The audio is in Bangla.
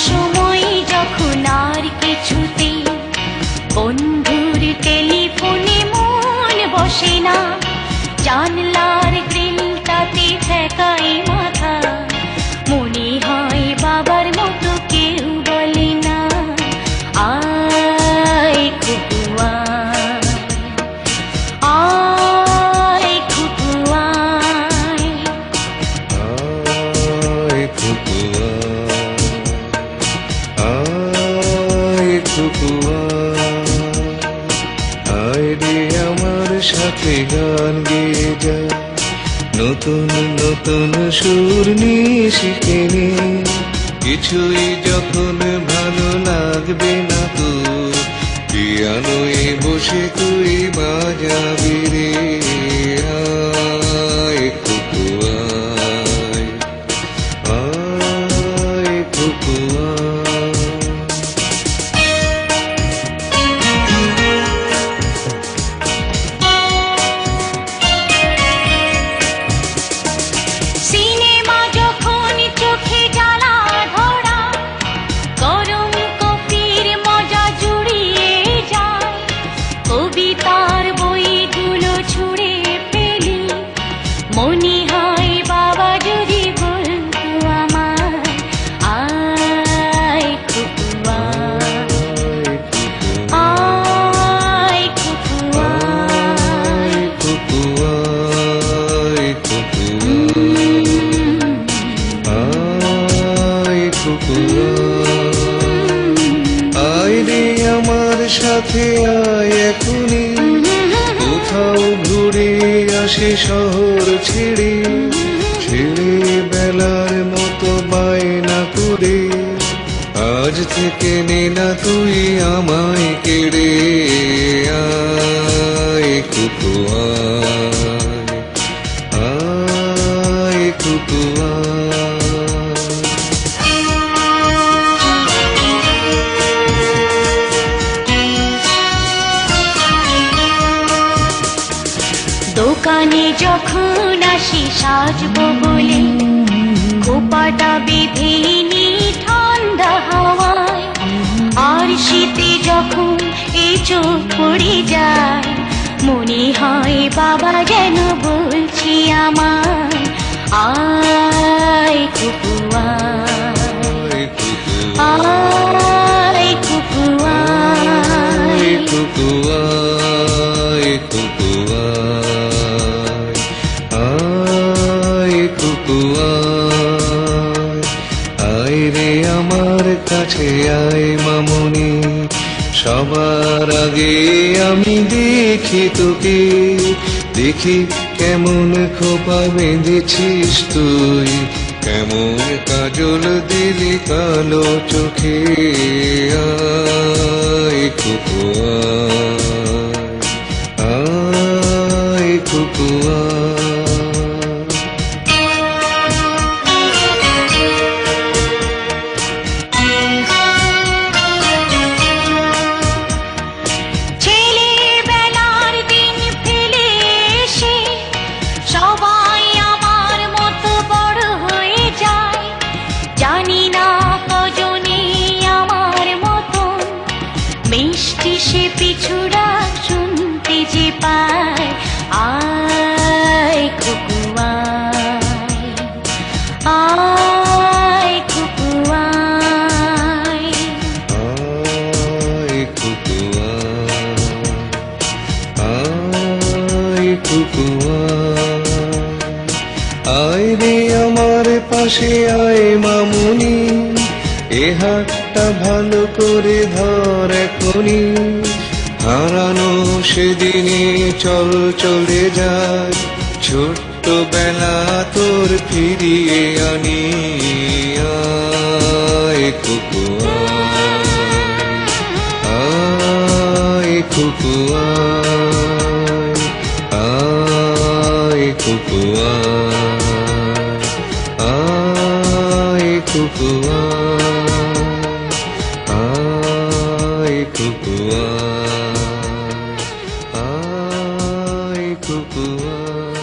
সময় যখন আর কিছুতে বন্ধুর টেলিফোনে মন বসে না, জানলার গ্রিলটাতে ঠেকাই মাথা, মনে হয় বাবার মতো কেউ বলে না, আয় খুকু আয় খুকু আয়। আয় খুকু আয় খুকু আয় রে আমার সাথে গান গেয়ে যা, নতুন নতুন সুর নিয়ে শিখে নে, কিছুই যখন ভালো লাগবে না তোর, পিয়ানোয় বসে তুই বাজাবি রে, আয় খুকু আয়, আয় খুকু আয়। সিনেমা যখন চোখে জ্বালা ধরা, গরম কফির মজা জুড়িয়ে যায়, কবিতার বইগুলো ছুঁড়ে ফেলি, মনে হয় বাবা যদি বলতো আমায়, আয় খুকু আয় খুকু আয়। খুকু আয় খুকু আয় খুকু আয় রে আমার সাথে আয় এখনই, কোথাও ঘুরে আসে শহর ছেড়ে, ছেড়ে বেলার মতো বায়না করে, আজ থেকে নে না তুই আমায় কেড়ে, আয় খুকু আয়, আয় খুকু আয়। দোকানে যখন আসি সাজবো বলে, খোপাটা বেঁধে নি ঠান্ডা হাওয়ায়, আর শীতে যখন এই চোখ পড়ে যায়, মনে হয় বাবা যেন বলছি আমায়, আয় খুকু আয়, আয় খুকু আয়। খুকু আয় খুকু আয়, আয় খুকু আয়, আয় রে আমার কাছে আয় মামুনি, সবার আগে আমি দেখি তোকে, দেখি কেমন খোপা বেঁধেছিস তুই, কেমন কাজল দিলি কালো চোখে, আয় খুকু আয়, আয় খুকু আয়। ছেলেবেলার দিন ফেলে এসে সবাই আমার মতো বড় হয়ে যায়, জানি না কজনে আমার মতন মিষ্টি সে পিছুড়া শুনতে যে পায়, আয় খুকু আয়, আয় খুকু আয়। আয় খুকু আয়, আয় খুকু আয় রে আমার পাশে আয় মামুনি, এ হাতটা ভালো করে ধর এখনি, হারানো সেদিনে চল চলে যায়, ছোট্ট বেলা তোর ফিরিয়ে আনি, আয় খুকু আয়, আয় খুকু আয়, আয় খুকু আয়, আয় খুকু আয়, আয় খুকু আয়, আয় খুকু আয়।